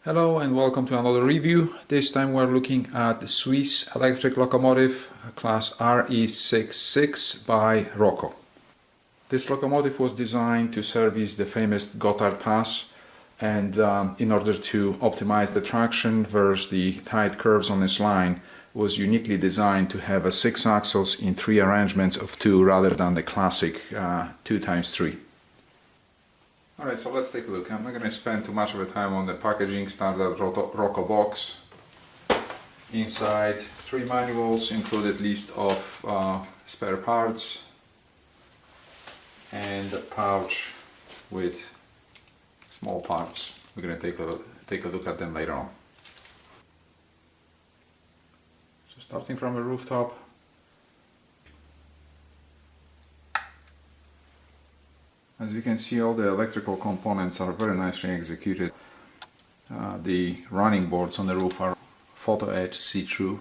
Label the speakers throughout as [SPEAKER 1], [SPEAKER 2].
[SPEAKER 1] Hello and welcome to another review. This time we're looking at the Swiss electric locomotive class Re620 by Roco. This locomotive was designed to service the famous Gotthard Pass, and in order to optimize the traction versus the tight curves on this line, was uniquely designed to have a 6 axles in 3 arrangements of 2 rather than the classic 2x3. Alright, so let's take a look. I'm not going to spend too much of the time on the packaging. Standard Roco box. Inside 3 manuals, included list of spare parts, and a pouch with small parts. We're going to take a look at them later on. So starting from the rooftop, as you can see, all the electrical components are very nicely executed. The running boards on the roof are photo etched see-through,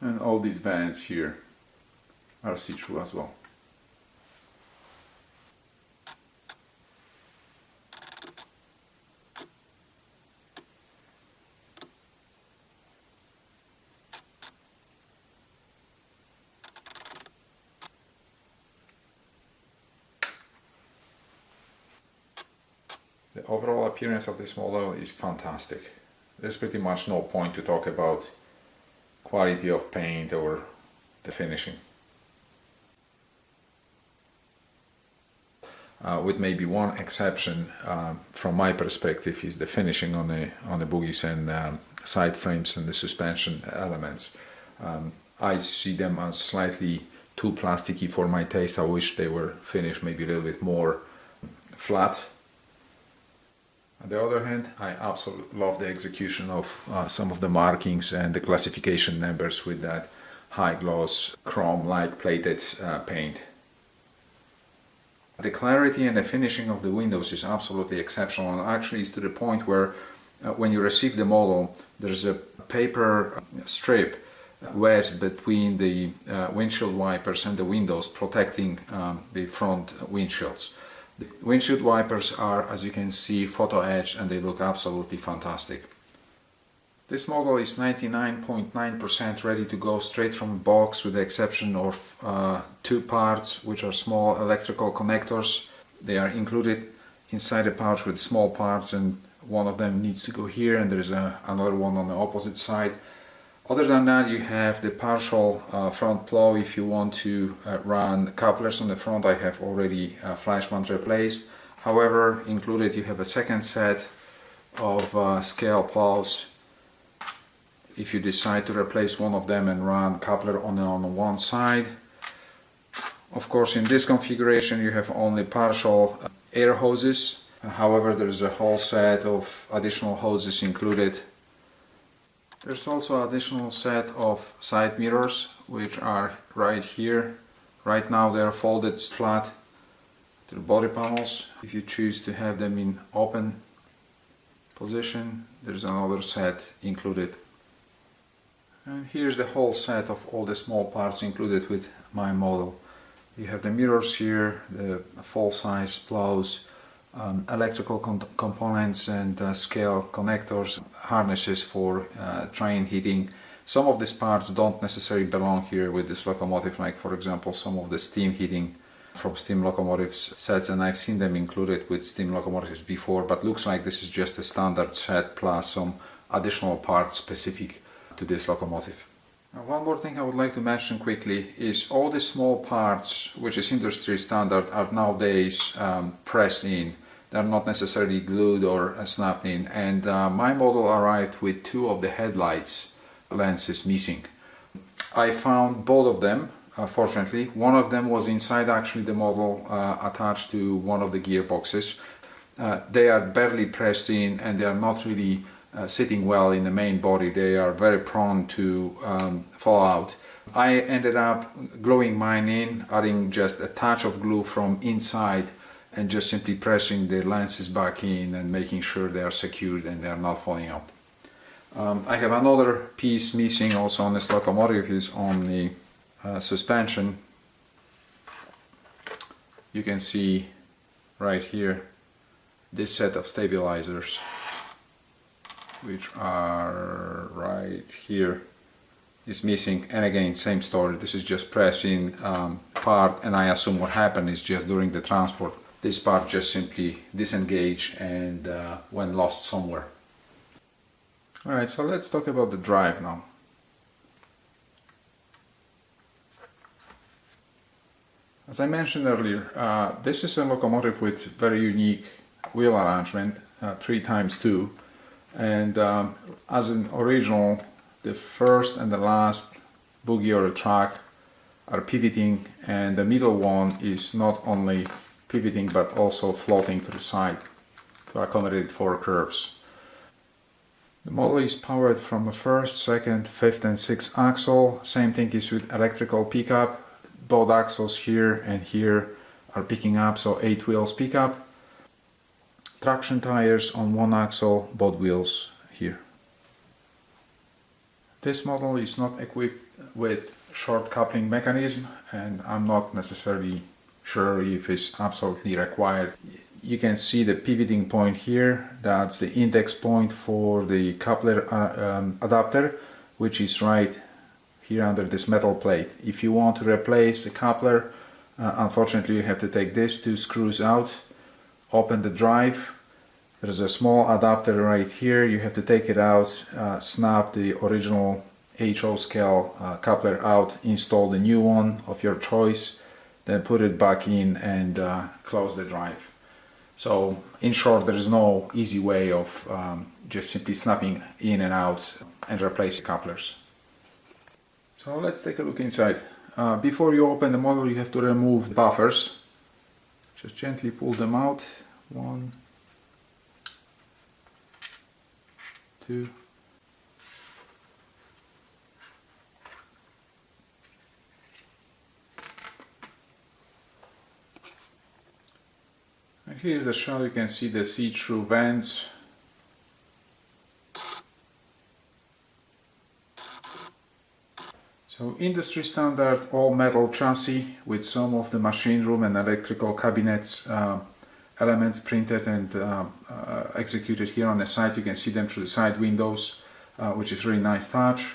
[SPEAKER 1] and all these bands here are see-through as well. The overall appearance of this model is fantastic. There's pretty much no point to talk about quality of paint or the finishing. With maybe one exception, from my perspective, is the finishing on the bogies and side frames and the suspension elements. I see them as slightly too plasticky for my taste. I wish they were finished maybe a little bit more flat. On the other hand, I absolutely love the execution of some of the markings and the classification numbers with that high gloss chrome-like plated paint. The clarity and the finishing of the windows is absolutely exceptional, and actually is to the point where when you receive the model, there's a paper strip wedged between the windshield wipers and the windows, protecting the front windshields. The windshield wipers are, as you can see, photo etched, and they look absolutely fantastic. This model is 99.9% ready to go straight from the box, with the exception of 2 parts, which are small electrical connectors. They are included inside the pouch with small parts, and one of them needs to go here, and there's another one on the opposite side. Other than that, you have the partial front plow if you want to run couplers on the front. I have already flash mount replaced. However, included you have a second set of scale plows if you decide to replace one of them and run coupler on one side. Of course, in this configuration you have only partial air hoses. However, there's a whole set of additional hoses included. There's also an additional set of side mirrors, which are right here. Right now they are folded flat to the body panels. If you choose to have them in open position, there's another set included. And here's the whole set of all the small parts included with my model. You have the mirrors here, the full-size plows, electrical components and scale connectors, harnesses for train heating. Some of these parts don't necessarily belong here with this locomotive, like for example some of the steam heating from steam locomotives sets, and I've seen them included with steam locomotives before, but looks like this is just a standard set plus some additional parts specific to this locomotive. Now, one more thing I would like to mention quickly is all the small parts, which is industry standard, are nowadays pressed in. They're not necessarily glued or snapped in, and my model arrived with 2 of the headlights lenses missing. I found both of them, fortunately. One of them was inside actually the model, attached to one of the gearboxes. They are barely pressed in, and they are not really sitting well in the main body. They are very prone to fall out. I ended up gluing mine in, adding just a touch of glue from inside, and just simply pressing the lenses back in and making sure they are secured and they are not falling out. I have another piece missing also on this locomotive, is on the suspension. You can see right here this set of stabilizers, which are right here, is missing. And again, same story, this is just pressing part, and I assume what happened is just during the transport this part just simply disengaged and went lost somewhere. Alright, so let's talk about the drive now. As I mentioned earlier, this is a locomotive with very unique wheel arrangement, 3x2, and as an original, the first and the last bogie or track are pivoting, and the middle one is not only pivoting but also floating to the side to accommodate 4 curves. The model is powered from a first, second, fifth and sixth axle. Same thing is with electrical pickup. Both axles here and here are picking up, so 8 wheels pickup. Traction tires on one axle, both wheels here. This model is not equipped with short coupling mechanism, and I'm not necessarily sure if it's absolutely required. You can see the pivoting point here, that's the index point for the coupler adapter, which is right here under this metal plate. If you want to replace the coupler, unfortunately you have to take these 2 screws out, open the drive. There's a small adapter right here, you have to take it out, snap the original HO scale coupler out, install the new one of your choice, then put it back in and close the drive. So in short, there is no easy way of just simply snapping in and out and replacing couplers. So let's take a look inside. Before you open the model, you have to remove the buffers. Just gently pull them out. 1, 2. And here's the shell. You can see the see-through vents. So industry standard all metal chassis with some of the machine room and electrical cabinets elements printed and executed here on the side. You can see them through the side windows, which is really nice touch.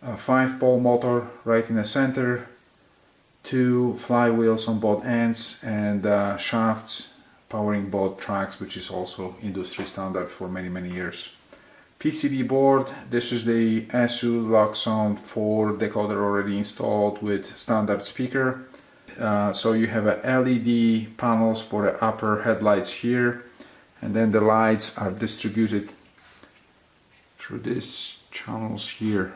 [SPEAKER 1] 5-pole motor right in the center, 2 flywheels on both ends, and shafts powering both tracks, which is also industry standard for many years. PCB board, this is the ESU V4 decoder already installed with standard speaker. So you have a LED panels for the upper headlights here, and then the lights are distributed through these channels here.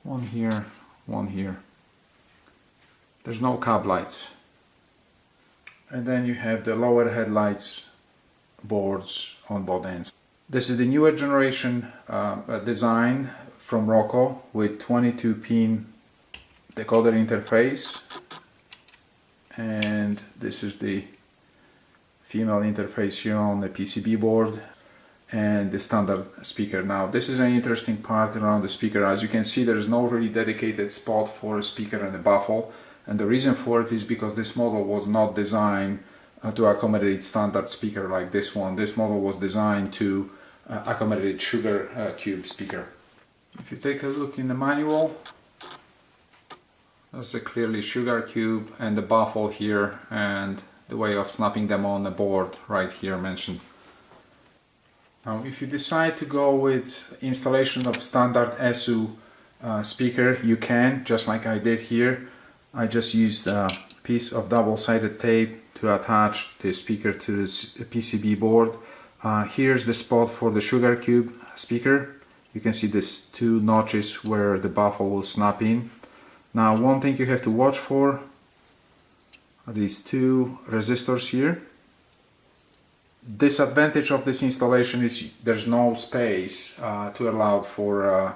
[SPEAKER 1] One here, one here. There's no cab lights. And then you have the lower headlights boards on both ends. This is the newer generation design from Roco with 22-pin decoder interface, and this is the female interface here on the PCB board and the standard speaker. Now this is an interesting part around the speaker. As you can see, there is no really dedicated spot for a speaker and a baffle, and the reason for it is because this model was not designed to accommodate standard speaker like this one. This model was designed to accommodate sugar cube speaker. If you take a look in the manual, there's a clearly sugar cube and the baffle here, and the way of snapping them on the board right here mentioned. Now if you decide to go with installation of standard ESU speaker, you can, just like I did here. I just used a piece of double-sided tape to attach the speaker to the PCB board. Here's the spot for the sugar cube speaker. You can see these 2 notches where the baffle will snap in. Now one thing you have to watch for are these 2 resistors here. Disadvantage of this installation is there's no space to allow for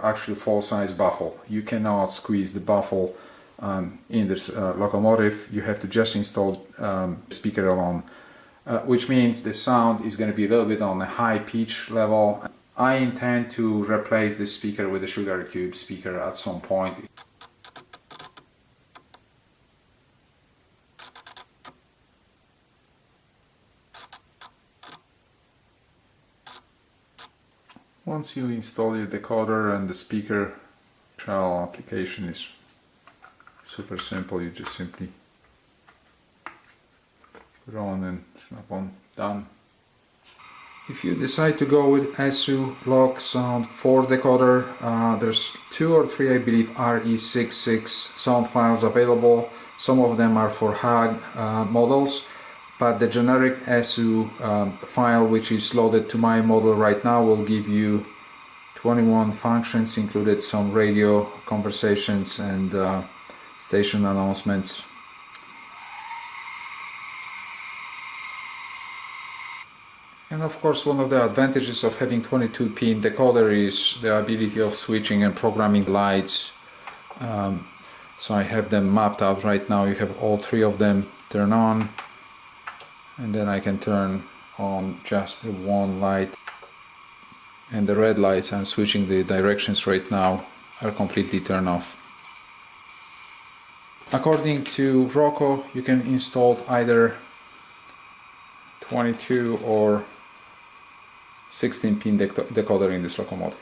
[SPEAKER 1] actual full-size baffle. You cannot squeeze the baffle in this locomotive. You have to just install speaker alone, which means the sound is going to be a little bit on a high pitch level. I intend to replace this speaker with a sugar cube speaker at some point. Once you install your decoder and the speaker, shell application is super simple. You just simply put on and snap on, done. If you decide to go with ESU Lock Sound 4 decoder, there's 2 or 3, I believe, Re620 sound files available. Some of them are for HAG models, but the generic ESU file, which is loaded to my model right now, will give you 21 functions, included some radio conversations and station announcements. And of course, one of the advantages of having 22-pin decoder is the ability of switching and programming lights. So I have them mapped out right now. You have all 3 of them turn on, and then I can turn on just the one light. And the red lights, I'm switching the directions right now, are completely turned off. According to Roco, you can install either 22 or 16-pin decoder in this locomotive.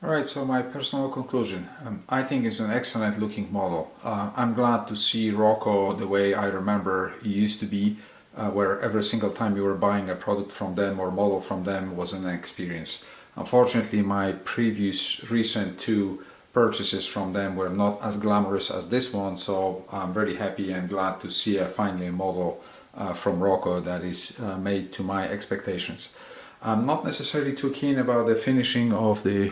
[SPEAKER 1] Alright, so my personal conclusion. I think it's an excellent looking model. I'm glad to see Roco the way I remember it used to be, where every single time you were buying a product from them or model from them was an experience. Unfortunately, my previous recent 2 purchases from them were not as glamorous as this one, so I'm very happy and glad to see finally a model from Roco that is made to my expectations. I'm not necessarily too keen about the finishing of the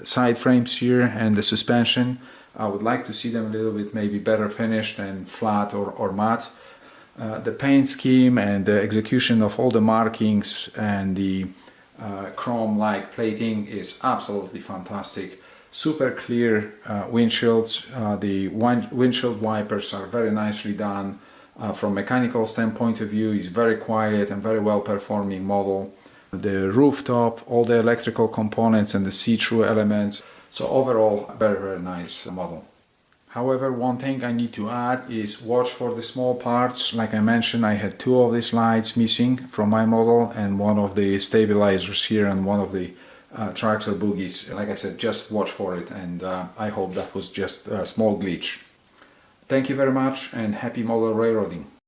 [SPEAKER 1] side frames here and the suspension. I would like to see them a little bit maybe better finished and flat or matte. The paint scheme and the execution of all the markings and the chrome-like plating is absolutely fantastic. Super clear windshields. The windshield wipers are very nicely done. From mechanical standpoint of view, it's very quiet and very well performing model. The rooftop, all the electrical components and the see-through elements. So overall, very nice model. However, one thing I need to add is watch for the small parts. Like I mentioned, I had 2 of these lights missing from my model and one of the stabilizers here and one of the traxle boogies. Like I said, just watch for it, and I hope that was just a small glitch. Thank you very much and happy model railroading.